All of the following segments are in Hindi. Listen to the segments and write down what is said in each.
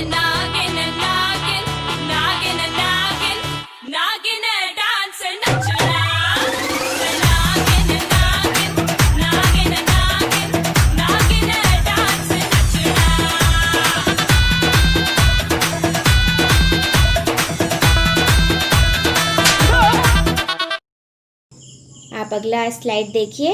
नागिन नागिन नागिन नागिन नागिन डांस नचना नागिन नागिन नागिन नागिन नागिन डांस नचना। आप अगला स्लाइड देखिए।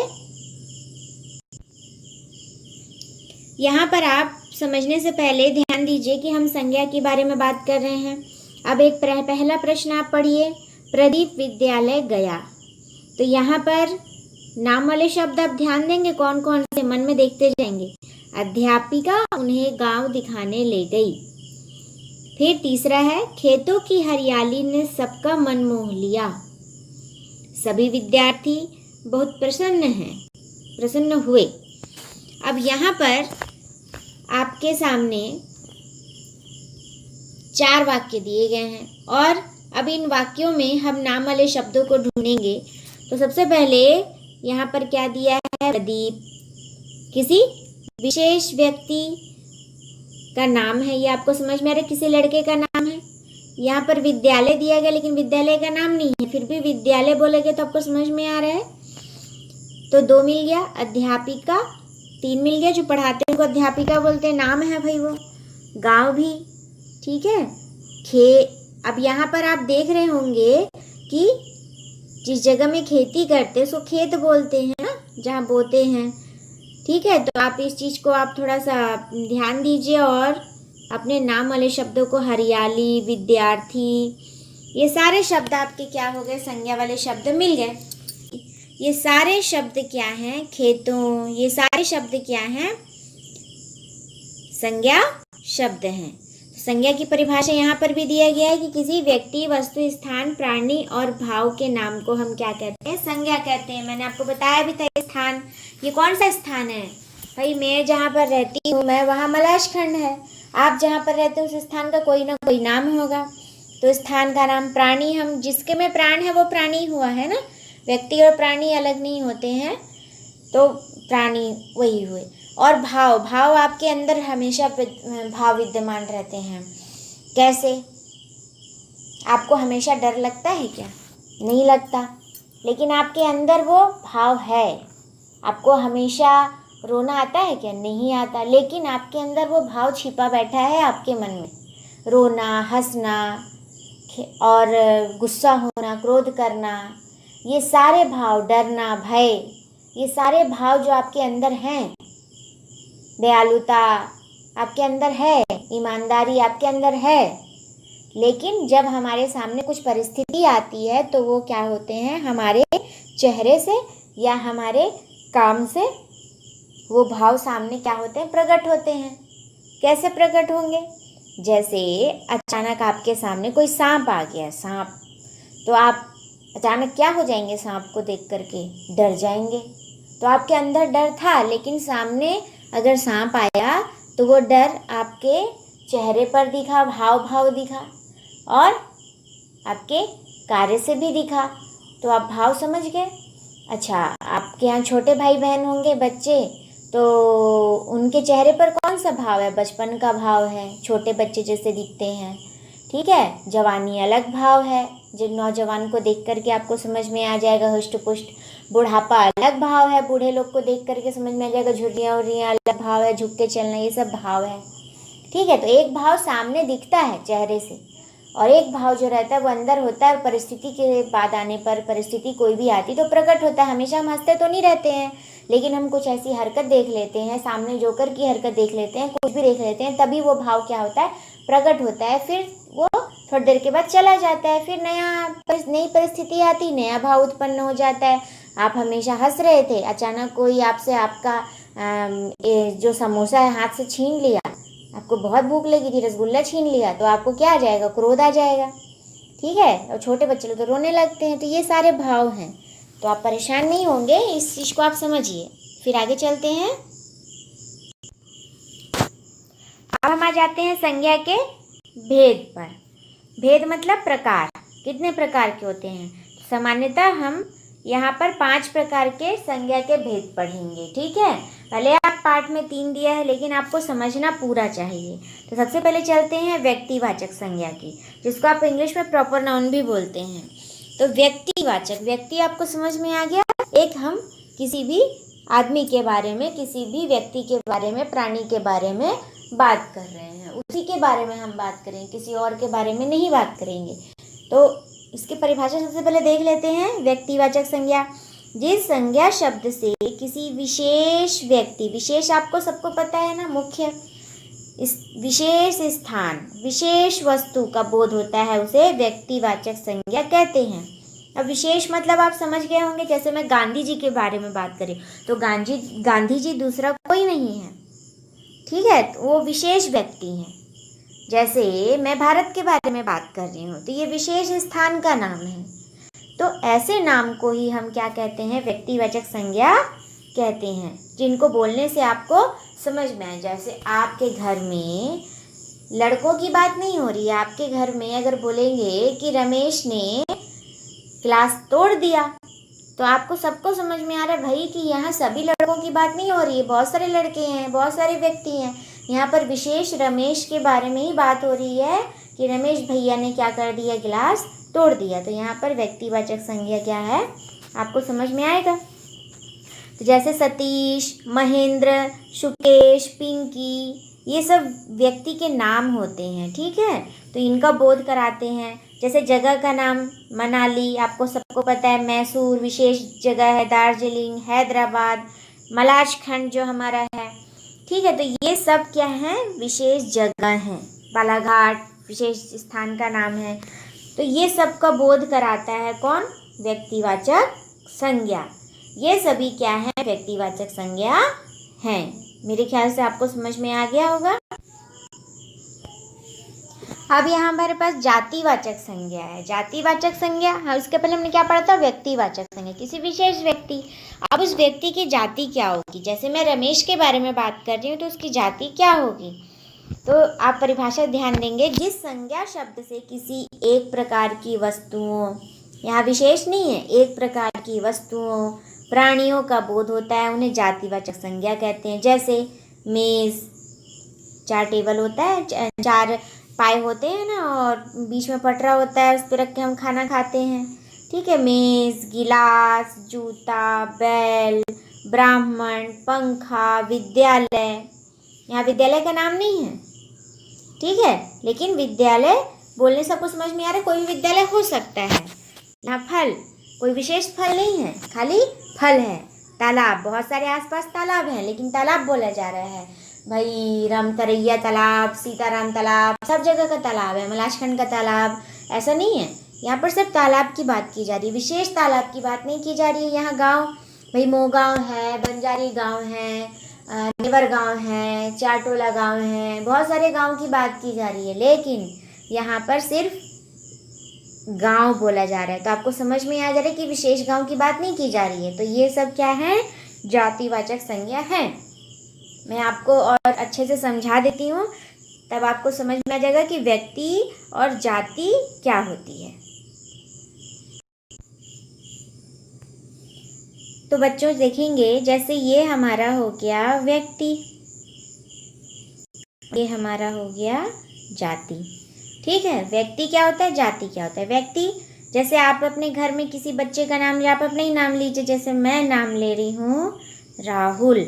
यहाँ पर आप समझने से पहले ध्यान दीजिए कि हम संज्ञा के बारे में बात कर रहे हैं। अब एक पहला प्रश्न आप पढ़िए, प्रदीप विद्यालय गया। तो यहाँ पर नाम वाले शब्द आप ध्यान देंगे, कौन कौन से मन में देखते जाएंगे। अध्यापिका उन्हें गांव दिखाने ले गई। फिर तीसरा है, खेतों की हरियाली ने सबका मन मोह लिया। सभी विद्यार्थी बहुत प्रसन्न हुए। अब यहाँ पर आपके सामने 4 वाक्य दिए गए हैं और अब इन वाक्यों में हम नाम वाले शब्दों को ढूंढेंगे। तो सबसे पहले यहाँ पर क्या दिया है, प्रदीप किसी विशेष व्यक्ति का नाम है, ये आपको समझ में आ रहा है, किसी लड़के का नाम है। यहाँ पर विद्यालय दिया गया लेकिन विद्यालय का नाम नहीं है, फिर भी विद्यालय बोलेंगे तो आपको समझ में आ रहा है। तो 2 मिल गया। अध्यापिका 3 मिल गया, जो पढ़ाते हैं उनको अध्यापिका बोलते हैं, नाम है भाई वो। गांव भी ठीक है। अब यहाँ पर आप देख रहे होंगे कि जिस जगह में खेती करते हैं उसको खेत बोलते हैं ना, जहाँ बोते हैं। ठीक है, तो आप इस चीज़ को आप थोड़ा सा ध्यान दीजिए और अपने नाम वाले शब्दों को, हरियाली, विद्यार्थी, ये सारे शब्द आपके क्या हो गए, संज्ञा वाले शब्द मिल गए। ये सारे शब्द क्या हैं, खेतों, ये सारे शब्द क्या हैं, संज्ञा शब्द हैं। संज्ञा की परिभाषा यहाँ पर भी दिया गया है कि किसी व्यक्ति, वस्तु, स्थान, प्राणी और भाव के नाम को हम क्या कहते हैं, संज्ञा कहते हैं। मैंने आपको बताया भी था स्थान, ये कौन सा स्थान है भाई, मैं जहाँ पर रहती हूँ मैं वहाँ मलाश खंड है। आप जहाँ पर रहते हो उस स्थान का कोई ना कोई नाम होगा, तो स्थान का नाम। प्राणी, हम जिसके में प्राण है वो प्राणी हुआ है ना, व्यक्ति और प्राणी अलग नहीं होते हैं, तो प्राणी वही हुए। और भाव, भाव आपके अंदर हमेशा भाव विद्यमान रहते हैं। कैसे, आपको हमेशा डर लगता है क्या? नहीं लगता, लेकिन आपके अंदर वो भाव है। आपको हमेशा रोना आता है क्या? नहीं आता, लेकिन आपके अंदर वो भाव छिपा बैठा है आपके मन में। रोना, हंसना और गुस्सा होना, क्रोध करना, ये सारे भाव, डरना, भय, ये सारे भाव जो आपके अंदर हैं, दयालुता आपके अंदर है, ईमानदारी आपके अंदर है। लेकिन जब हमारे सामने कुछ परिस्थिति आती है तो वो क्या होते हैं, हमारे चेहरे से या हमारे काम से वो भाव सामने क्या होते हैं, प्रकट होते हैं। कैसे प्रकट होंगे? जैसे अचानक आपके सामने कोई सांप आ गया, सांप, तो आप अचानक क्या हो जाएंगे, सांप को देख करके डर जाएंगे। तो आपके अंदर डर था, लेकिन सामने अगर सांप आया तो वो डर आपके चेहरे पर दिखा, भाव दिखा और आपके कार्य से भी दिखा, तो आप भाव समझ गए। अच्छा, आपके यहाँ छोटे भाई बहन होंगे, बच्चे, तो उनके चेहरे पर कौन सा भाव है? बचपन का भाव है, छोटे बच्चे जैसे दिखते हैं। ठीक है, जवानी अलग भाव है, जो नौजवान को देख करके आपको समझ में आ जाएगा, हुष्ट पुष्ट। बुढ़ापा अलग भाव है, बूढ़े लोग को देख करके समझ में आ जाएगा, झुर्रियाँ उर्रियाँ अलग भाव है, झुक के चलना, ये सब भाव है। ठीक है, तो एक भाव सामने दिखता है चेहरे से और एक भाव जो रहता है वो अंदर होता है। परिस्थिति के बाद आने पर, परिस्थिति कोई भी आती तो प्रकट होता है। हमेशा हम हंसते तो नहीं रहते हैं, लेकिन हम कुछ ऐसी हरकत देख लेते हैं, सामने जोकर की हरकत देख लेते हैं, कुछ भी देख लेते हैं, तभी वो भाव क्या होता है, प्रकट होता है। फिर वो थोड़ी देर के बाद चला जाता है, फिर नई परिस्थिति आती, नया भाव उत्पन्न हो जाता है। आप हमेशा हंस रहे थे, अचानक कोई आपसे आपका जो समोसा है हाथ से छीन लिया, आपको बहुत भूख लगी थी, रसगुल्ला छीन लिया, तो आपको क्या आ जाएगा, क्रोध आ जाएगा। ठीक है, और छोटे बच्चे लोग तो रोने लगते हैं। तो ये सारे भाव हैं, तो आप परेशान नहीं होंगे, इस चीज़ को आप समझिए। फिर आगे चलते हैं। अब हम आ जाते हैं संज्ञा के भेद पर। भेद मतलब प्रकार, कितने प्रकार के होते हैं। सामान्यतः हम यहाँ पर 5 प्रकार के संज्ञा के भेद पढ़ेंगे। ठीक है, भले आप पाठ में 3 दिया है लेकिन आपको समझना पूरा चाहिए। तो सबसे पहले चलते हैं व्यक्तिवाचक संज्ञा की, जिसको आप इंग्लिश में प्रॉपर नाउन भी बोलते हैं। तो व्यक्तिवाचक, व्यक्ति आपको समझ में आ गया, एक हम किसी भी आदमी के बारे में, किसी भी व्यक्ति के बारे में, प्राणी के बारे में बात कर रहे हैं, उसी के बारे में हम बात करेंगे, किसी और के बारे में नहीं बात करेंगे। तो इसकी परिभाषा सबसे पहले देख लेते हैं। व्यक्तिवाचक संज्ञा, जिस संज्ञा शब्द से किसी विशेष व्यक्ति, विशेष आपको सबको पता है ना, मुख्य, इस विशेष स्थान, विशेष वस्तु का बोध होता है, उसे व्यक्तिवाचक संज्ञा कहते हैं। अब विशेष मतलब आप समझ गए होंगे। जैसे मैं गांधी जी के बारे में बात करें तो गांधी जी दूसरा कोई नहीं है, ठीक है, तो वो विशेष व्यक्ति हैं। जैसे मैं भारत के बारे में बात कर रही हूँ तो ये विशेष स्थान का नाम है। तो ऐसे नाम को ही हम क्या कहते हैं, व्यक्तिवाचक संज्ञा कहते हैं, जिनको बोलने से आपको समझ में आए। जैसे आपके घर में लड़कों की बात नहीं हो रही है, आपके घर में अगर बोलेंगे कि रमेश ने गिलास तोड़ दिया, तो आपको सबको समझ में आ रहा है भाई कि यहाँ सभी लड़कों की बात नहीं हो रही है, बहुत सारे लड़के हैं, बहुत सारे व्यक्ति हैं। यहाँ पर विशेष रमेश के बारे में ही बात हो रही है कि रमेश भैया ने क्या कर दिया, गिलास तोड़ दिया। तो यहाँ पर व्यक्तिवाचक संज्ञा क्या है आपको समझ में आएगा। तो जैसे सतीश, महेंद्र, सुकेश, पिंकी, ये सब व्यक्ति के नाम होते हैं, ठीक है, तो इनका बोध कराते हैं। जैसे जगह का नाम मनाली, आपको सबको पता है, मैसूर विशेष जगह है, दार्जिलिंग, हैदराबाद, मलाजखंड जो हमारा है, ठीक है, तो ये सब क्या है, विशेष जगह हैं। बालाघाट विशेष स्थान का नाम है। तो ये सब का बोध कराता है कौन, व्यक्तिवाचक संज्ञा। ये सभी क्या है, व्यक्तिवाचक संज्ञा हैं। मेरे ख्याल से आपको समझ में आ गया होगा। अब यहाँ हमारे पास जातिवाचक संज्ञा है। जातिवाचक संज्ञा, हाँ, उसके पहले हमने क्या पढ़ा था, व्यक्तिवाचक संज्ञा, किसी विशेष व्यक्ति। अब उस व्यक्ति की जाति क्या होगी। जैसे मैं रमेश के बारे में बात कर रही हूँ तो उसकी जाति क्या होगी। तो आप परिभाषा ध्यान देंगे, जिस संज्ञा शब्द से किसी एक प्रकार की वस्तुओं, यहाँ विशेष नहीं है, एक प्रकार की वस्तुओं, प्राणियों का बोध होता है, उन्हें जातिवाचक संज्ञा कहते हैं। जैसे मेज़, 4 टेबल होता है, 4 पाए होते हैं ना, और बीच में पटरा होता है, उस पर रख के हम खाना खाते हैं, ठीक है। मेज़, गिलास, जूता, बैल, ब्राह्मण, पंखा, विद्यालय। यहाँ विद्यालय का नाम नहीं है, ठीक है, लेकिन विद्यालय बोलने से आपको समझ में आ रहा है, कोई भी विद्यालय हो सकता है। यहाँ फल, कोई विशेष फल नहीं है, खाली फल है। तालाब, बहुत सारे आसपास तालाब हैं, लेकिन तालाब बोला जा रहा है भाई, रामतरैया तालाब, सीताराम तालाब, सब जगह का तालाब है, मलाजखंड का तालाब, ऐसा नहीं है। यहाँ पर सिर्फ तालाब की बात की जा रही है, विशेष तालाब की बात नहीं की जा रही है। यहाँ गांव, भाई मोगांव है, बंजारी गांव है, नेवर गांव है, चाटोला गांव है, बहुत सारे गांव की बात की जा रही है, लेकिन यहाँ पर सिर्फ गांव बोला जा रहा है। तो आपको समझ में आ जा रहा है कि विशेष गांव की बात नहीं की जा रही है। तो ये सब क्या है, जातिवाचक संज्ञा है। मैं आपको और अच्छे से समझा देती हूँ, तब आपको समझ में आ जाएगा कि व्यक्ति और जाति क्या होती है। तो बच्चों देखेंगे, जैसे ये हमारा हो गया व्यक्ति, ये हमारा हो गया जाति, ठीक है। व्यक्ति क्या होता है, जाति क्या होता है। व्यक्ति, जैसे आप अपने घर में किसी बच्चे का नाम ले, आप अपना ही नाम लीजिए। जैसे मैं नाम ले रही हूँ राहुल,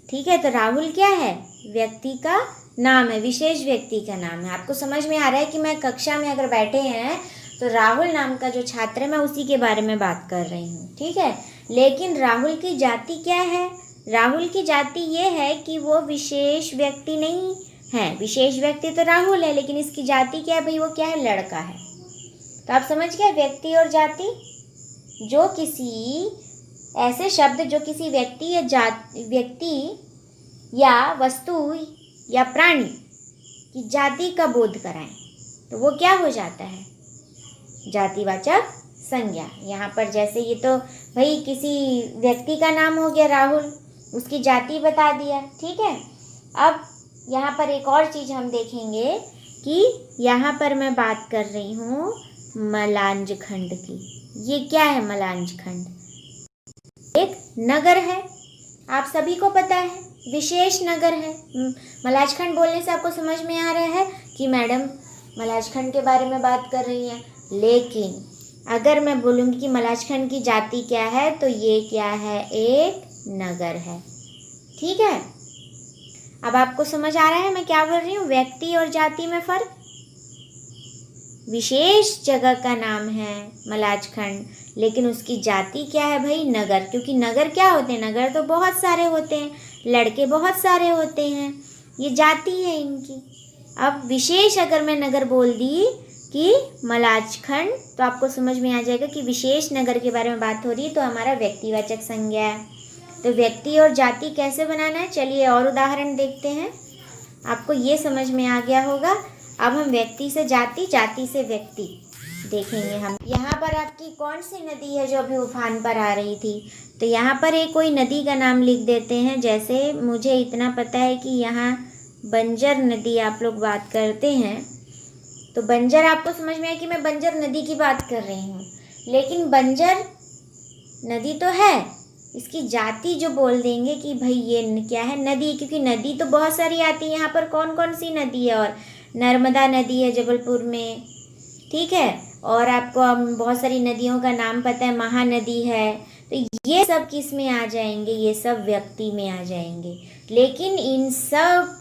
ठीक है, तो राहुल क्या है, व्यक्ति का नाम है, विशेष व्यक्ति का नाम है। आपको समझ में आ रहा है कि मैं कक्षा में अगर बैठे हैं तो राहुल नाम का जो छात्र है, मैं उसी के बारे में बात कर रही हूँ, ठीक है। लेकिन राहुल की जाति क्या है, राहुल की जाति ये है कि वो विशेष व्यक्ति नहीं है। विशेष व्यक्ति तो राहुल है, लेकिन इसकी जाति क्या है भाई, वो क्या है, लड़का है। तो आप समझ गए, व्यक्ति और जाति, जो किसी ऐसे शब्द जो किसी व्यक्ति या वस्तु या प्राणी की जाति का बोध कराएं, तो वो क्या हो जाता है, जातिवाचक संज्ञा। यहाँ पर जैसे ये तो भाई किसी व्यक्ति का नाम हो गया राहुल, उसकी जाति बता दिया, ठीक है। अब यहाँ पर एक और चीज़ हम देखेंगे कि यहाँ पर मैं बात कर रही हूँ मलांज खंड की। ये क्या है, मलांज खंड एक नगर है। आप सभी को पता है, विशेष नगर है। मलाजखंड बोलने से आपको समझ में आ रहा है कि मैडम मलाजखंड के बारे में बात कर रही हैं। लेकिन अगर मैं बोलूँगी कि मलाजखंड की जाति क्या है, तो ये क्या है, एक नगर है। ठीक है, अब आपको समझ आ रहा है मैं क्या बोल रही हूँ, व्यक्ति और जाति में फ़र्क। विशेष जगह का नाम है मलाजखंड, लेकिन उसकी जाति क्या है भाई, नगर। क्योंकि नगर क्या होते हैं, नगर तो बहुत सारे होते हैं, लड़के बहुत सारे होते हैं, ये जाति है इनकी। अब विशेष अगर मैं नगर बोल दी कि मलाजखंड, तो आपको समझ में आ जाएगा कि विशेष नगर के बारे में बात हो रही है, तो हमारा व्यक्तिवाचक संज्ञा है। तो व्यक्ति और जाति कैसे बनाना है, चलिए और उदाहरण देखते हैं। आपको ये समझ में आ गया होगा। अब हम व्यक्ति से जाति, जाति से व्यक्ति देखेंगे। हम यहाँ पर आपकी कौन सी नदी है जो अभी उफान पर आ रही थी, तो यहाँ पर एक कोई नदी का नाम लिख देते हैं। जैसे मुझे इतना पता है कि यहाँ बंजर नदी आप लोग बात करते हैं, तो बंजर आपको समझ में आया कि मैं बंजर नदी की बात कर रही हूँ। लेकिन बंजर नदी तो है, इसकी जाति जो बोल देंगे कि भाई ये क्या है, नदी। क्योंकि नदी तो बहुत सारी आती है। यहाँ पर कौन कौन सी नदी है, और नर्मदा नदी है जबलपुर में, ठीक है। और आपको बहुत सारी नदियों का नाम पता है, महानदी है। तो ये सब किस में आ जाएंगे, ये सब व्यक्ति में आ जाएंगे। लेकिन इन सब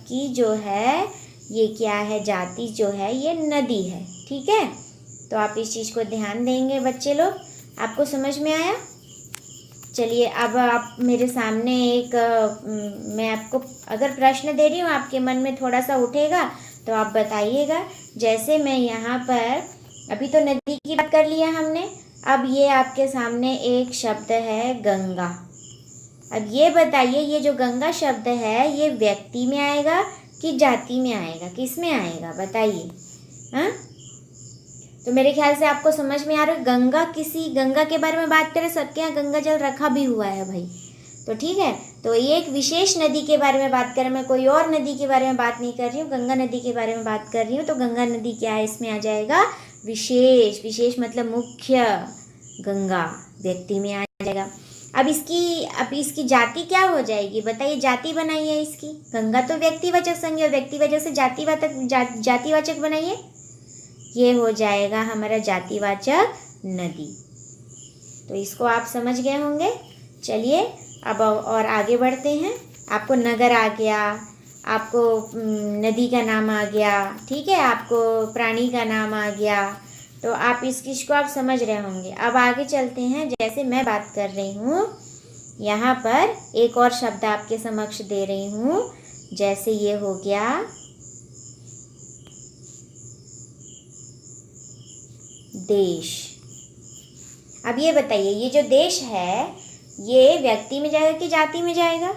की जो है ये क्या है, जाति जो है ये नदी है। ठीक है, तो आप इस चीज़ को ध्यान देंगे बच्चे लोग। आपको समझ में आया? चलिए अब आप मेरे सामने एक मैं आपको अगर प्रश्न दे रही हूँ, आपके मन में थोड़ा सा उठेगा तो आप बताइएगा। जैसे मैं यहाँ पर अभी तो नदी की बात कर लिया हमने, अब ये आपके सामने एक शब्द है गंगा। अब ये बताइए, ये जो गंगा शब्द है ये व्यक्ति में आएगा कि जाति में आएगा, किस में आएगा बताइए। हाँ, तो मेरे ख्याल से आपको समझ में आ रहा है। गंगा के बारे में बात करें, सबके यहाँ गंगा जल रखा भी हुआ है भाई, तो ठीक है। तो एक विशेष नदी के बारे में बात करें, मैं कोई और नदी के बारे में बात नहीं कर रही हूँ, गंगा नदी के बारे में बात कर रही हूँ। तो गंगा नदी क्या है, इसमें आ जाएगा विशेष मतलब मुख्य, गंगा व्यक्ति में आ जाएगा। अब इसकी जाति क्या हो जाएगी बताइए, जाति बनाइए इसकी। गंगा तो व्यक्तिवाचक संज्ञा, व्यक्तिवाचक से जातिवाचक बनाइए, ये हो जाएगा हमारा जातिवाचक नदी। तो इसको आप समझ गए होंगे। चलिए अब और आगे बढ़ते हैं। आपको नगर आ गया, आपको नदी का नाम आ गया, ठीक है, आपको प्राणी का नाम आ गया, तो आप इस चीज़ को आप समझ रहे होंगे। अब आगे चलते हैं। जैसे मैं बात कर रही हूँ, यहाँ पर एक और शब्द आपके समक्ष दे रही हूँ। जैसे ये हो गया देश। अब ये बताइए, ये जो देश है ये व्यक्ति में जाएगा कि जाति में जाएगा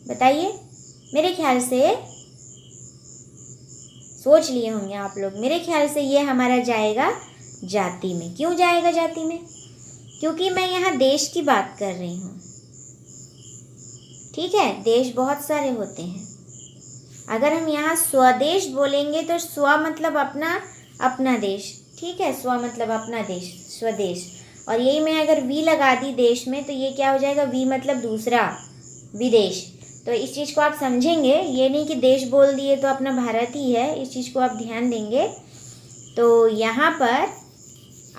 बताइए। मेरे ख्याल से सोच लिए होंगे आप लोग, मेरे ख्याल से ये हमारा जाएगा जाति में। क्यों जाएगा जाति में? क्योंकि मैं यहाँ देश की बात कर रही हूँ, ठीक है। देश बहुत सारे होते हैं। अगर हम यहाँ स्वदेश बोलेंगे तो स्व मतलब अपना देश, ठीक है, स्व मतलब अपना देश, स्वदेश। और यही मैं अगर वी लगा दी देश में, तो ये क्या हो जाएगा, वी मतलब दूसरा, विदेश। तो इस चीज़ को आप समझेंगे, ये नहीं कि देश बोल दिए तो अपना भारत ही है, इस चीज़ को आप ध्यान देंगे। तो यहाँ पर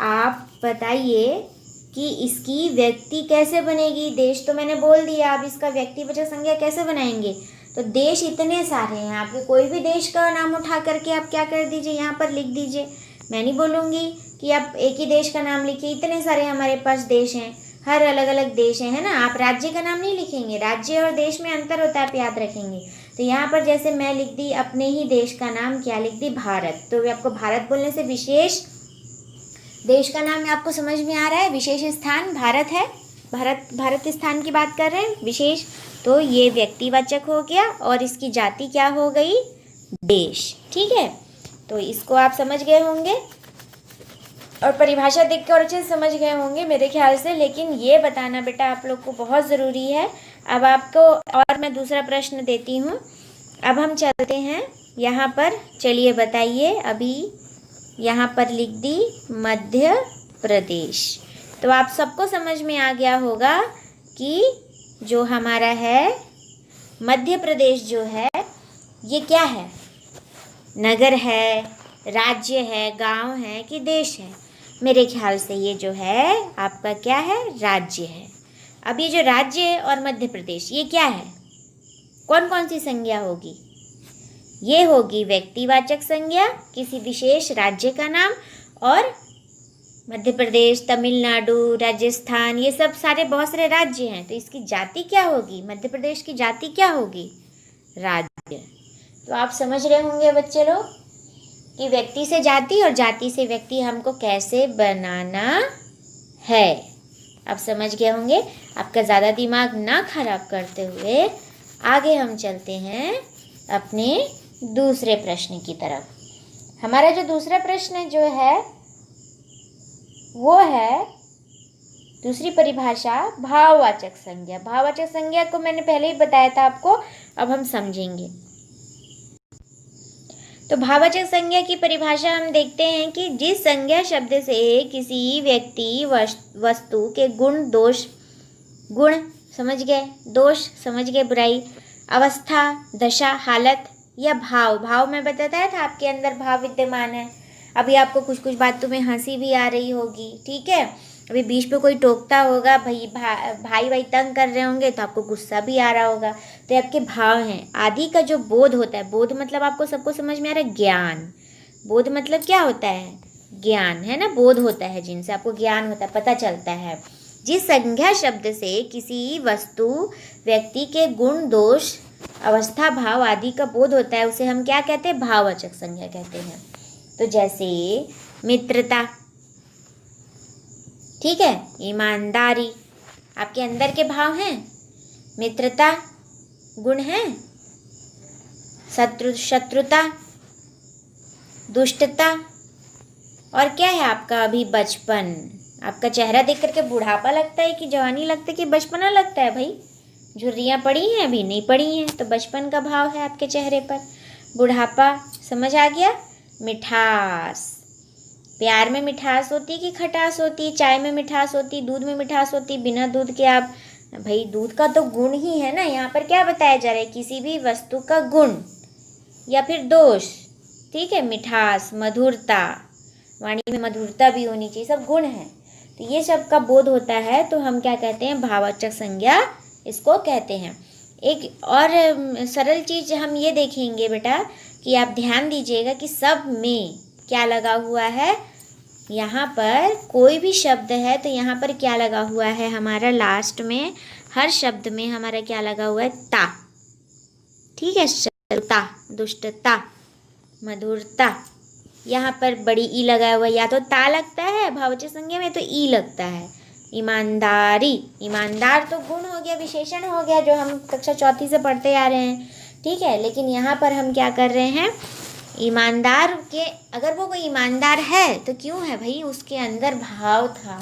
आप बताइए कि इसकी व्यक्ति कैसे बनेगी। देश तो मैंने बोल दिया, अब इसका व्यक्तिवाचक संज्ञा कैसे बनाएंगे। तो देश इतने सारे हैं, आपके कोई भी देश का नाम उठा करके आप क्या कर दीजिए, यहाँ पर लिख दीजिए। मैं नहीं बोलूँगी कि आप एक ही देश का नाम लिखिए, इतने सारे हमारे पास देश हैं, हर अलग अलग देश हैं, है ना। आप राज्य का नाम नहीं लिखेंगे, राज्य और देश में अंतर होता है, आप याद रखेंगे। तो यहाँ पर जैसे मैं लिख दी अपने ही देश का नाम, क्या लिख दी, भारत। तो आपको भारत बोलने से विशेष देश का नाम आपको समझ में आ रहा है, विशेष स्थान भारत है, भारत स्थान की बात कर रहे हैं, विशेष। तो ये व्यक्तिवाचक हो गया और इसकी जाति क्या हो गई, देश, ठीक है। तो इसको आप समझ गए होंगे और परिभाषा देख के और अच्छे से समझ गए होंगे मेरे ख्याल से। लेकिन ये बताना बेटा आप लोग को बहुत ज़रूरी है। अब आपको और मैं दूसरा प्रश्न देती हूँ। अब हम चलते हैं यहाँ पर, चलिए बताइए। अभी यहाँ पर लिख दी मध्य प्रदेश। तो आप सबको समझ में आ गया होगा कि जो हमारा है मध्य प्रदेश जो है ये क्या है, नगर है, राज्य है, गांव है कि देश है? मेरे ख्याल से ये जो है आपका क्या है, राज्य है। अब ये जो राज्य और मध्य प्रदेश ये क्या है, कौन कौन सी संज्ञा होगी? ये होगी व्यक्तिवाचक संज्ञा, किसी विशेष राज्य का नाम, और मध्य प्रदेश, तमिलनाडु, राजस्थान ये सब सारे बहुत सारे राज्य हैं, तो इसकी जाति क्या होगी? मध्य प्रदेश की जाति क्या होगी? राज्य। तो आप समझ रहे होंगे बच्चे लोग कि व्यक्ति से जाति और जाति से व्यक्ति हमको कैसे बनाना है। आप समझ गए होंगे। आपका ज़्यादा दिमाग ना खराब करते हुए आगे हम चलते हैं अपने दूसरे प्रश्न की तरफ। हमारा जो दूसरा प्रश्न जो है वो है दूसरी परिभाषा भाववाचक संज्ञा। भाववाचक संज्ञा को मैंने पहले ही बताया था आपको, अब हम समझेंगे। तो भाववाचक संज्ञा की परिभाषा हम देखते हैं कि जिस संज्ञा शब्द से किसी व्यक्ति वस्तु के गुण दोष, गुण समझ गए, दोष समझ गए, बुराई, अवस्था, दशा, हालत या भाव, भाव में बताया था आपके अंदर भाव विद्यमान है। अभी आपको कुछ कुछ बातों में हंसी भी आ रही होगी, ठीक है। अभी बीच पे कोई टोकता होगा, भाई भाई तंग कर रहे होंगे तो आपको गुस्सा भी आ रहा होगा। तो आपके भाव हैं। आदि का जो बोध होता है, बोध मतलब आपको सबको समझ में आ रहा है, ज्ञान। बोध मतलब क्या होता है? ज्ञान, है ना। बोध होता है जिनसे आपको ज्ञान होता है, पता चलता है। जिस संज्ञा शब्द से किसी वस्तु व्यक्ति के गुण दोष अवस्था भाव आदि का बोध होता है उसे हम क्या कहते हैं? भाववाचक संज्ञा कहते हैं। तो जैसे मित्रता, ठीक है, ईमानदारी आपके अंदर के भाव हैं। मित्रता गुण है, शत्रुता, दुष्टता, और क्या है आपका अभी बचपन। आपका चेहरा देख करके बुढ़ापा लगता है कि जवानी लगता है कि बचपना लगता है? भाई झुर्रियाँ पड़ी हैं, अभी नहीं पड़ी हैं, तो बचपन का भाव है आपके चेहरे पर। बुढ़ापा समझ आ गया। मिठास, प्यार में मिठास होती कि खटास होती? चाय में मिठास होती, दूध में मिठास होती, बिना दूध के आप, भाई दूध का तो गुण ही है ना। यहाँ पर क्या बताया जा रहा है? किसी भी वस्तु का गुण या फिर दोष, ठीक है। मिठास, मधुरता, वाणी में मधुरता भी होनी चाहिए, सब गुण है। तो ये सब का बोध होता है तो हम क्या कहते हैं? भाववाचक संज्ञा इसको कहते हैं। एक और सरल चीज़ हम ये देखेंगे बेटा कि आप ध्यान दीजिएगा कि सब में क्या लगा हुआ है। यहाँ पर कोई भी शब्द है तो यहाँ पर क्या लगा हुआ है हमारा? लास्ट में हर शब्द में हमारा क्या लगा हुआ है? ता, ठीक है। शत्रुता, दुष्टता, मधुरता, यहाँ पर बड़ी ई लगा हुआ है। या तो ता लगता है भाववाचक संज्ञा में, तो ई लगता है। ईमानदारी, ईमानदार तो गुण हो गया, विशेषण हो गया, जो हम कक्षा चौथी से पढ़ते आ रहे हैं, ठीक है। लेकिन यहाँ पर हम क्या कर रहे हैं? ईमानदार के, अगर वो कोई ईमानदार है तो क्यों है भाई? उसके अंदर भाव था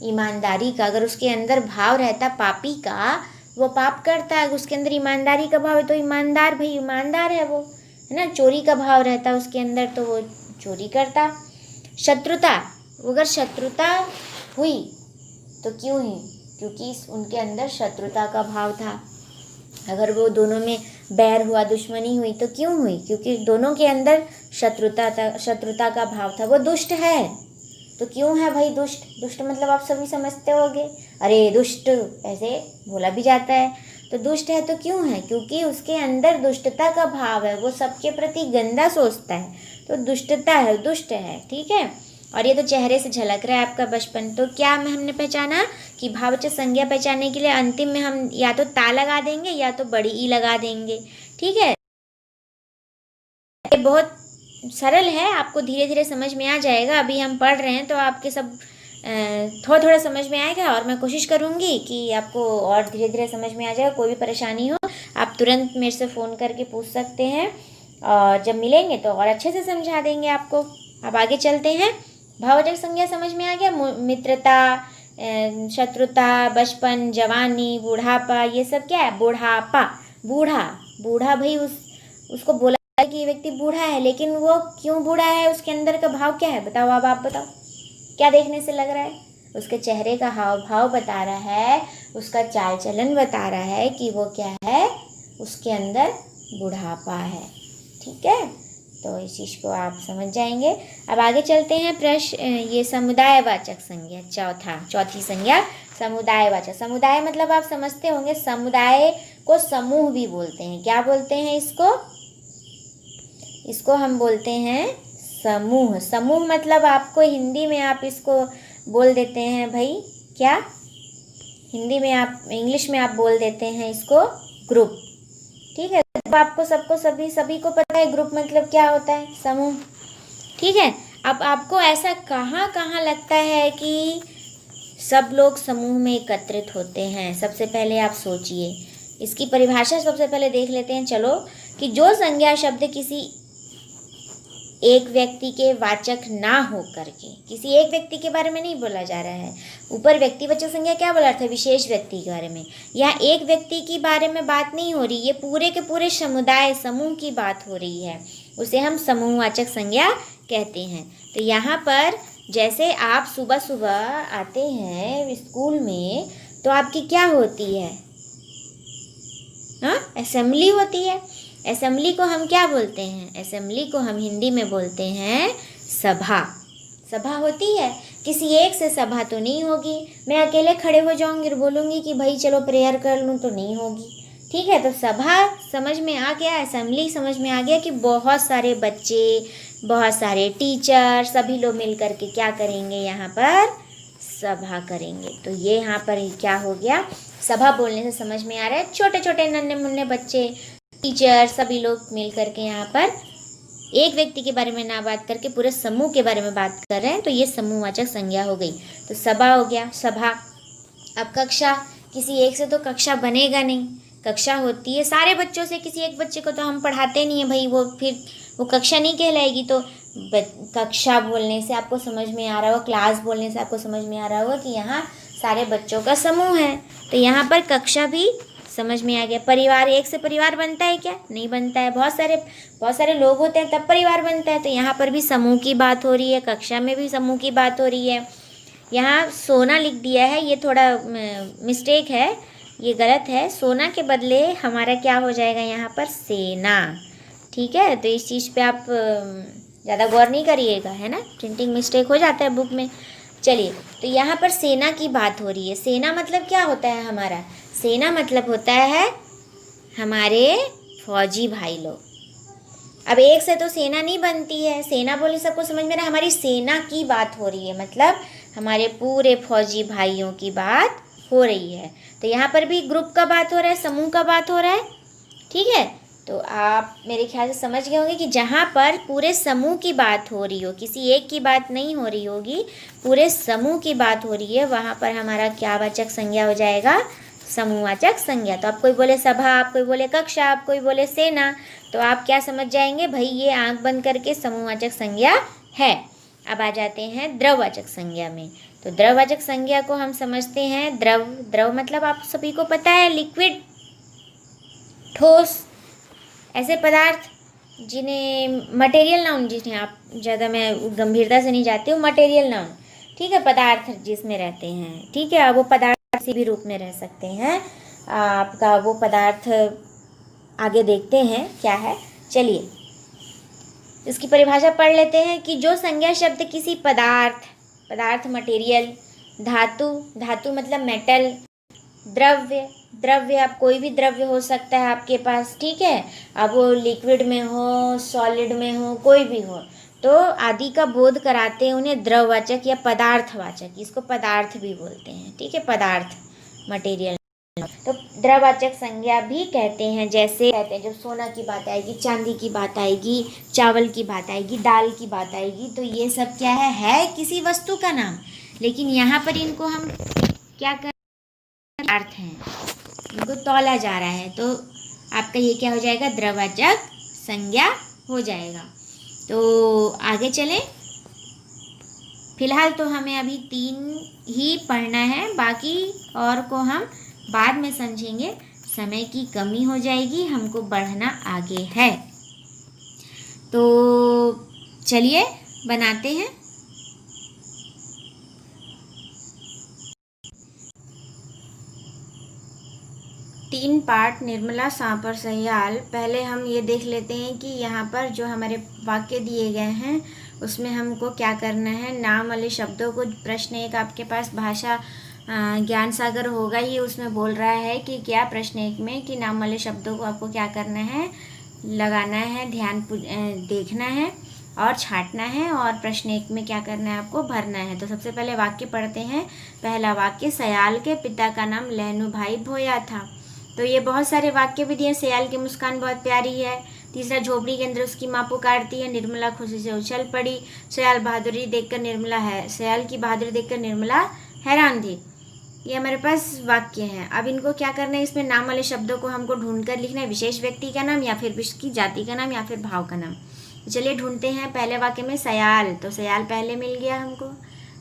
ईमानदारी का। अगर उसके अंदर भाव रहता पापी का, वो पाप करता है। उसके अंदर ईमानदारी का भाव है तो ईमानदार, भाई ईमानदार है वो, है ना। चोरी का भाव रहता उसके अंदर तो वो चोरी करता। शत्रुता, अगर शत्रुता हुई तो क्यों हुई? क्योंकि उनके अंदर शत्रुता का भाव था। अगर वो दोनों में बैर हुआ, दुश्मनी हुई तो क्यों हुई? क्योंकि दोनों के अंदर शत्रुता का भाव था। वो दुष्ट है तो क्यों है भाई? दुष्ट, दुष्ट मतलब आप सभी समझते होंगे, अरे दुष्ट ऐसे बोला भी जाता है। तो दुष्ट है तो क्यों है? क्योंकि उसके अंदर दुष्टता का भाव है, वो सबके प्रति गंदा सोचता है, तो दुष्टता है, दुष्ट है, ठीक है। और ये तो चेहरे से झलक रहा है आपका बचपन। तो क्या हमने पहचाना कि भाववाचक संज्ञा पहचानने के लिए अंतिम में हम या तो ता लगा देंगे या तो बड़ी ई लगा देंगे, ठीक है। ये बहुत सरल है, आपको धीरे धीरे समझ में आ जाएगा। अभी हम पढ़ रहे हैं तो आपके सब थोड़ा थोड़ा समझ में आएगा, और मैं कोशिश करूँगी कि आपको और धीरे धीरे समझ में आ जाएगा। कोई भी परेशानी हो आप तुरंत मेरे से फ़ोन करके पूछ सकते हैं, और जब मिलेंगे तो और अच्छे से समझा देंगे आपको। अब आगे चलते हैं। भाववाचक संज्ञा समझ में आ गया। मित्रता, शत्रुता, बचपन, जवानी, बुढ़ापा, ये सब क्या है? बुढ़ापा, बूढ़ा, बूढ़ा भाई उसको बोला कि ये व्यक्ति बूढ़ा है, लेकिन वो क्यों बूढ़ा है? उसके अंदर का भाव क्या है? बताओ, अब आप बताओ। क्या देखने से लग रहा है? उसके चेहरे का हाव भाव बता रहा है, उसका चाल चलन बता रहा है कि वो क्या है, उसके अंदर बुढ़ापा है। ठीक है, तो इस चीज़ को आप समझ जाएंगे। अब आगे चलते हैं। प्रश्न ये समुदायवाचक संज्ञा, चौथी संज्ञा समुदायवाचक। समुदाय मतलब आप समझते होंगे, समुदाय को समूह भी बोलते हैं। क्या बोलते हैं इसको? इसको हम बोलते हैं समूह। समूह मतलब आपको हिंदी में आप इसको बोल देते हैं भाई, क्या हिंदी में आप, इंग्लिश में आप बोल देते हैं इसको ग्रुप। ठीक है, तो आपको सबको सभी को पता है ग्रुप मतलब क्या होता है, समूह। ठीक है, अब आपको ऐसा कहाँ लगता है कि सब लोग समूह में एकत्रित होते हैं? सबसे पहले आप सोचिए, इसकी परिभाषा सबसे पहले देख लेते हैं। चलो, कि जो संज्ञा शब्द किसी एक व्यक्ति के वाचक ना हो करके, किसी एक व्यक्ति के बारे में नहीं बोला जा रहा है। ऊपर व्यक्तिवाचक संज्ञा क्या बोला था? विशेष व्यक्ति के बारे में। यहाँ एक व्यक्ति के बारे में बात नहीं हो रही, ये पूरे के पूरे समुदाय समूह की बात हो रही है, उसे हम समूहवाचक संज्ञा कहते हैं। तो यहाँ पर जैसे आप सुबह सुबह आते हैं स्कूल में, तो आपकी क्या होती है? हाँ, असेंबली होती है। असेंबली को हम क्या बोलते हैं? असेंबली को हम हिंदी में बोलते हैं सभा। सभा होती है, किसी एक से सभा तो नहीं होगी। मैं अकेले खड़े हो जाऊंगी और बोलूँगी कि भाई चलो प्रेयर कर लूँ, तो नहीं होगी। ठीक है, तो सभा समझ में आ गया, असेंबली समझ में आ गया कि बहुत सारे बच्चे, बहुत सारे टीचर, सभी लोग मिल करके क्या करेंगे, यहाँ पर सभा करेंगे। तो ये यहाँ पर क्या हो गया, सभा बोलने से समझ में आ रहा है छोटे छोटे नन्हे मुन्ने बच्चे, टीचर, सभी लोग मिल करके यहाँ पर एक व्यक्ति के बारे में ना बात करके पूरे समूह के बारे में बात कर रहे हैं। तो ये समूहवाचक संज्ञा हो गई। तो सभा हो गया, सभा। अब कक्षा, किसी एक से तो कक्षा बनेगा नहीं, कक्षा होती है सारे बच्चों से। किसी एक बच्चे को तो हम पढ़ाते नहीं है भाई, वो फिर वो कक्षा नहीं कहलाएगी। तो कक्षा बोलने से आपको समझ में आ रहा होगा, क्लास बोलने से आपको समझ में आ रहा होगा कि यहाँ सारे बच्चों का समूह है। तो यहाँ पर कक्षा भी समझ में आ गया। परिवार, एक से परिवार बनता है क्या? नहीं बनता है, बहुत सारे लोग होते हैं तब परिवार बनता है। तो यहाँ पर भी समूह की बात हो रही है, कक्षा में भी समूह की बात हो रही है। यहाँ सोना लिख दिया है, ये थोड़ा मिस्टेक है, ये गलत है। सोना के बदले हमारा क्या हो जाएगा यहाँ पर? सेना। ठीक है, तो इस चीज़ पे आप ज़्यादा गौर नहीं करिएगा, है ना, प्रिंटिंग मिस्टेक हो जाता है बुक में। चलिए, तो यहाँ पर सेना की बात हो रही है। सेना मतलब क्या होता है हमारा? सेना मतलब होता है हमारे फौजी भाई लोग। अब एक से तो सेना नहीं बनती है, सेना बोले सबको समझ में रहा, हमारी सेना की बात हो रही है, मतलब हमारे पूरे फौजी भाइयों की बात हो रही है। तो यहाँ पर भी ग्रुप का बात हो रहा है, समूह का बात हो रहा है। ठीक है, तो आप मेरे ख्याल से समझ गए होंगे कि जहाँ पर पूरे समूह की बात हो रही हो, किसी एक की बात नहीं हो रही होगी, पूरे समूह की बात हो रही है, वहाँ पर हमारा क्या वाचक संज्ञा हो जाएगा? समूहवाचक संज्ञा। तो आप कोई बोले सभा, आप कोई बोले कक्षा, आप कोई बोले सेना, तो आप क्या समझ जाएंगे भाई, ये आंख बंद करके समूहवाचक संज्ञा है। अब आ जाते हैं द्रववाचक संज्ञा में। तो द्रववाचक संज्ञा को हम समझते हैं द्रव। द्रव मतलब आप सभी को पता है, लिक्विड, ठोस, ऐसे पदार्थ जिन्हें मटेरियल नाउन, जिन्हें आप ज़्यादा, मैं गंभीरता से नहीं जाती हूँ, मटेरियल नाउन। ठीक है, पदार्थ जिसमें रहते हैं। ठीक है, अब वो पदार्थ किसी भी रूप में रह सकते हैं। आपका वो पदार्थ आगे देखते हैं क्या है। चलिए, इसकी परिभाषा पढ़ लेते हैं कि जो संज्ञा शब्द किसी पदार्थ मटेरियल, धातु मतलब मेटल, द्रव्य अब कोई भी द्रव्य हो सकता है आपके पास। ठीक है, अब वो लिक्विड में हो, सॉलिड में हो, कोई भी हो, तो आदि का बोध कराते हैं उन्हें द्रववाचक या पदार्थवाचक, इसको पदार्थ भी बोलते हैं। ठीक है, पदार्थ, मटेरियल। तो द्रववाचक संज्ञा भी कहते हैं, जैसे कहते हैं जब सोना की बात आएगी, चांदी की बात आएगी, चावल की बात आएगी, दाल की बात आएगी, तो ये सब क्या है किसी वस्तु का नाम। लेकिन यहाँ पर इनको हम क्या कर अर्थ हैं, इनको तौला जा रहा है, तो आपका ये क्या हो जाएगा? द्रववाचक संज्ञा हो जाएगा। तो आगे चलें। फिलहाल तो हमें अभी 3 ही पढ़ना है, बाकी और को हम बाद में समझेंगे, समय की कमी हो जाएगी, हमको बढ़ना आगे है। तो चलिए बनाते हैं। 3 पार्ट निर्मला, सांप और सयाल। पहले हम ये देख लेते हैं कि यहाँ पर जो हमारे वाक्य दिए गए हैं उसमें हमको क्या करना है। नाम वाले शब्दों को, प्रश्न एक आपके पास भाषा ज्ञान सागर होगा ही, उसमें बोल रहा है कि क्या, प्रश्न एक में कि नाम वाले शब्दों को आपको क्या करना है, लगाना है, ध्यान देखना है और छांटना है, और प्रश्न एक में क्या करना है, आपको भरना है। तो सबसे पहले वाक्य पढ़ते हैं। पहला वाक्य, सयाल के पिता का नाम लहनू भाई भोया था। तो ये बहुत सारे वाक्य भी दिए। सयाल की मुस्कान बहुत प्यारी है। तीसरा, झोपड़ी के अंदर उसकी माँ पुकारती है, निर्मला खुशी से उछल पड़ी। सयाल बहादुरी देखकर निर्मला है, सयाल की बहादुरी देखकर निर्मला हैरान थी। ये हमारे पास वाक्य हैं। अब इनको क्या करना है, इसमें नाम वाले शब्दों को हमको ढूंढ कर लिखना है, विशेष व्यक्ति का नाम या फिर उसकी जाति का नाम या फिर भाव का नाम। तो चलिए ढूंढते हैं। पहले वाक्य में सयाल, तो सयाल पहले मिल गया हमको।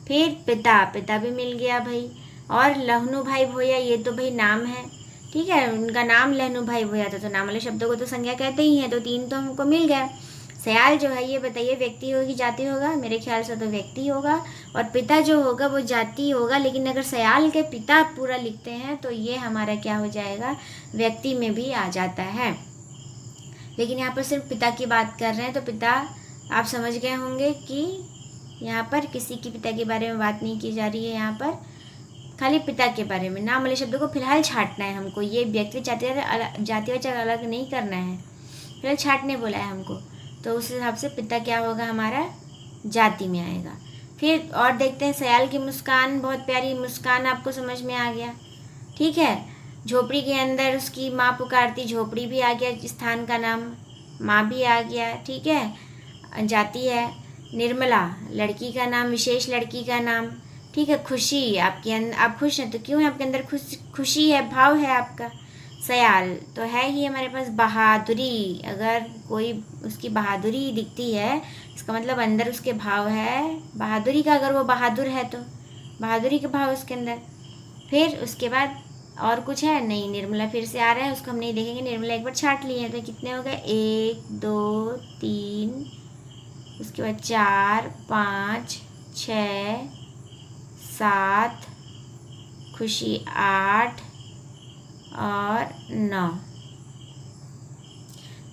फिर पिता, पिता भी मिल गया भाई। और लहनू भाई भोया, ये तो भाई नाम है, ठीक है, उनका नाम लहनू भाई भोया था। तो नाम वाले शब्दों को तो संज्ञा कहते ही हैं, तो 3 तो हमको मिल गया। सयाल जो है, ये बताइए व्यक्ति होगी जाति होगा? मेरे ख्याल से तो व्यक्ति होगा। और पिता जो होगा वो जाति होगा, लेकिन अगर सयाल के पिता पूरा लिखते हैं तो ये हमारा क्या हो जाएगा, व्यक्ति में भी आ जाता है। लेकिन यहाँ पर सिर्फ पिता की बात कर रहे हैं, तो पिता आप समझ गए होंगे कि यहाँ पर किसी की पिता के बारे में बात नहीं की जा रही है, यहाँ पर खाली पिता के बारे में। नाम वाले शब्दों को फिलहाल छांटना है हमको, ये व्यक्ति जातिवाचक अलग नहीं करना है, फिलहाल छांटने बोला है हमको। तो उस हिसाब से पिता क्या होगा, हमारा जाति में आएगा। फिर और देखते हैं, सयाल की मुस्कान बहुत प्यारी, मुस्कान आपको समझ में आ गया, ठीक है। झोपड़ी के अंदर उसकी माँ पुकारती, झोपड़ी भी आ गया, स्थान का नाम, माँ भी आ गया, ठीक है। जाति है निर्मला, लड़की का नाम, विशेष लड़की का नाम, ठीक है। खुशी, आपके अंदर, आप खुश हैं तो क्यों है आपके अंदर खुशी है, भाव है आपका। सयाल तो है ही हमारे पास। बहादुरी, अगर कोई उसकी बहादुरी दिखती है, इसका मतलब अंदर उसके भाव है बहादुरी का, अगर वो बहादुर है तो बहादुरी के भाव उसके अंदर। फिर उसके बाद और कुछ है नहीं, निर्मला फिर से आ रहा है, उसको हम नहीं देखेंगे। निर्मला एक बार छाट लिए हैं, तो कितने हो गए, 1 2 3, उसके बाद 4 5 6 7, खुशी 8 और 9,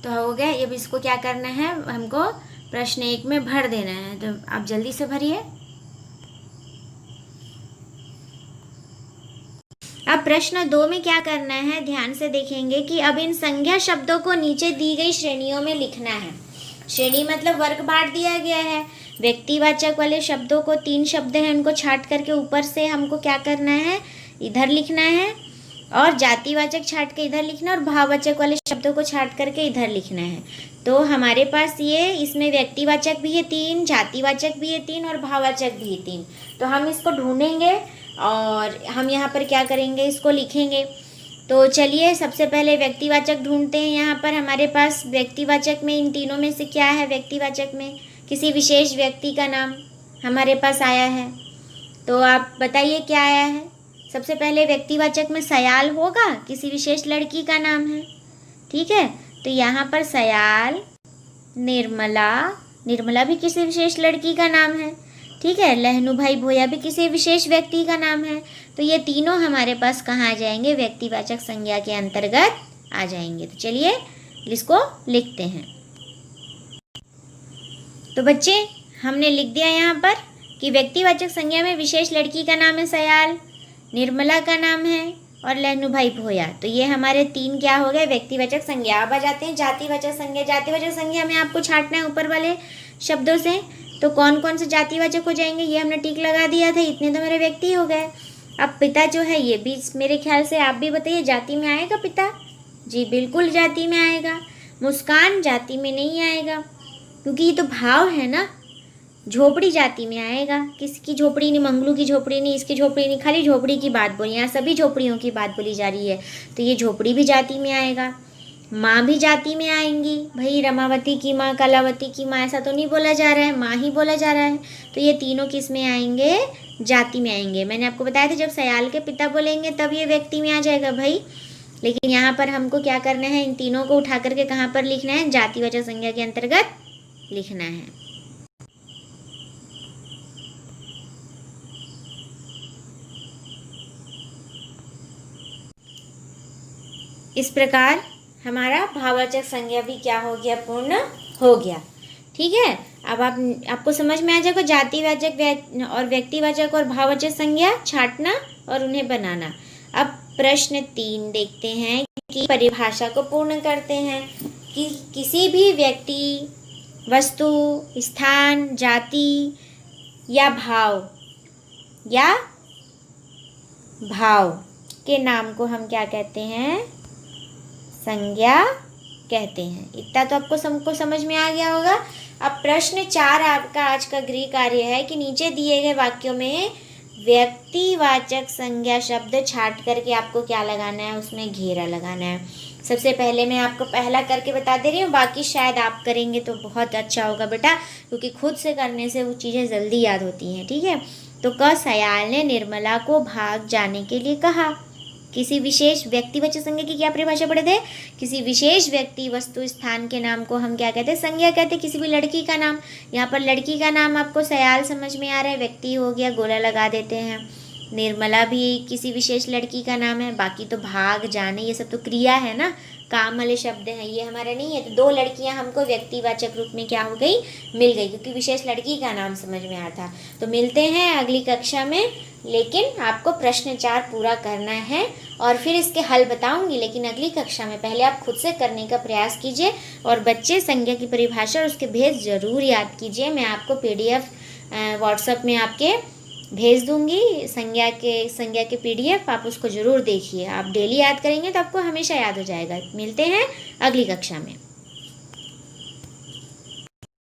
तो हो गया। अब इसको क्या करना है, हमको प्रश्न 1 में भर देना है, तो आप जल्दी से भरिए। अब प्रश्न 2 में क्या करना है, ध्यान से देखेंगे कि अब इन संज्ञा शब्दों को नीचे दी गई श्रेणियों में लिखना है। श्रेणी मतलब वर्ग बांट दिया गया है। व्यक्तिवाचक वाले शब्दों को 3 शब्द हैं, उनको छांट करके ऊपर से हमको क्या करना है, इधर लिखना है, और जातिवाचक छांट के इधर लिखना है, और भाववाचक वाले शब्दों को छांट करके इधर लिखना है। तो हमारे पास ये, इसमें व्यक्तिवाचक भी है 3, जातिवाचक भी है 3 और भाववाचक भी है 3। तो हम इसको ढूंढेंगे और हम यहाँ पर क्या करेंगे, इसको लिखेंगे। तो चलिए सबसे पहले व्यक्तिवाचक ढूंढते हैं। यहाँ पर हमारे पास व्यक्तिवाचक में इन तीनों में से क्या है, व्यक्तिवाचक में किसी विशेष व्यक्ति का नाम हमारे पास आया है, तो आप बताइए क्या आया है। सबसे पहले व्यक्तिवाचक में सयाल होगा, किसी विशेष लड़की का नाम है, ठीक है। तो यहाँ पर सयाल, निर्मला, निर्मला भी किसी विशेष लड़की का नाम है, ठीक है। लहनू भाई भोया भी किसी विशेष व्यक्ति का नाम है। तो ये तीनों हमारे पास कहाँ आ जाएंगे, व्यक्तिवाचक संज्ञा के अंतर्गत आ जाएंगे। तो चलिए इसको लिखते हैं। तो बच्चे हमने लिख दिया यहाँ पर कि व्यक्तिवाचक संज्ञा में विशेष लड़की का नाम है सयाल, निर्मला का नाम है और लहनू भाई भोया। तो ये हमारे 3 क्या हो गए, व्यक्तिवाचक संज्ञा। अब आ जाते हैं जातिवाचक संज्ञा। जातिवाचक संज्ञा में आपको छांटना है ऊपर वाले शब्दों से। तो कौन कौन से जातिवाचक हो जाएंगे, ये हमने टिक लगा दिया था, इतने तो मेरे व्यक्ति हो गए। अब पिता जो है, ये भी मेरे ख्याल से आप भी बताइए, जाति में आएगा पिता? जी बिल्कुल जाति में आएगा। मुस्कान जाति में नहीं आएगा, क्योंकि ये तो भाव है ना। झोपड़ी जाति में आएगा, किसकी झोपड़ी नहीं, मंगलू की झोपड़ी नहीं, इसकी झोपड़ी नहीं, खाली झोपड़ी की बात बोली, यहाँ सभी झोपड़ियों की बात बोली जा रही है, तो ये झोपड़ी भी जाति में आएगा। माँ भी जाति में आएंगी, भाई रमावती की माँ, कलावती की माँ, ऐसा तो नहीं बोला जा रहा है, माँ ही बोला जा रहा है। तो ये तीनों किस में आएंगे, जाति में आएंगे। मैंने आपको बताया था जब सयाल के पिता बोलेंगे तब ये व्यक्ति में आ जाएगा भाई। लेकिन यहाँ पर हमको क्या करना है, इन तीनों को उठा करके कहाँ पर लिखना है, जातिवाचक संज्ञा के अंतर्गत लिखना है। इस प्रकार हमारा भाववाचक संज्ञा भी क्या हो गया, पूर्ण हो गया। ठीक है, अब आपको समझ में आ जाएगा जातिवाचक और व्यक्तिवाचक और भाववाचक संज्ञा छांटना और उन्हें बनाना। अब प्रश्न 3 देखते हैं कि परिभाषा को पूर्ण करते हैं कि किसी भी व्यक्ति, वस्तु, स्थान, जाति या भाव के नाम को हम क्या कहते हैं, संज्ञा कहते हैं। इतना तो आपको सबको समझ में आ गया होगा। अब प्रश्न 4 आपका आज का गृह कार्य है कि नीचे दिए गए वाक्यों में व्यक्तिवाचक संज्ञा शब्द छांट करके आपको क्या लगाना है, उसमें घेरा लगाना है। सबसे पहले मैं आपको पहला करके बता दे रही हूँ, बाकी शायद आप करेंगे तो बहुत अच्छा होगा बेटा, क्योंकि खुद से करने से वो चीज़ें जल्दी याद होती हैं। ठीक है, तो सयाल ने निर्मला को भाग जाने के लिए कहा। किसी विशेष व्यक्तिवाचक संज्ञा की क्या परिभाषा पढ़े थे, किसी विशेष व्यक्ति, वस्तु, स्थान के नाम को हम क्या कहते हैं, संज्ञा कहते हैं। किसी भी लड़की का नाम, यहाँ पर लड़की का नाम आपको सयाल समझ में आ रहा है, व्यक्ति हो गया, गोला लगा देते हैं। निर्मला भी किसी विशेष लड़की का नाम है। बाकी तो भाग, जाने, ये सब तो क्रिया है ना, काम वाले शब्द हैं, ये हमारा नहीं है। तो 2 लड़कियां हमको व्यक्तिवाचक रूप में क्या हो गई, मिल गई, क्योंकि विशेष लड़की का नाम समझ में आता था। तो मिलते हैं अगली कक्षा में, लेकिन आपको प्रश्न 4 पूरा करना है और फिर इसके हल बताऊंगी, लेकिन अगली कक्षा में। पहले आप खुद से करने का प्रयास कीजिए और बच्चे संज्ञा की परिभाषा और उसके भेद ज़रूर याद कीजिए। मैं आपको PDF व्हाट्सएप में आपके भेज दूंगी, संज्ञा के PDF, आप उसको ज़रूर देखिए। आप डेली याद करेंगे तो आपको हमेशा याद हो जाएगा। मिलते हैं अगली कक्षा में।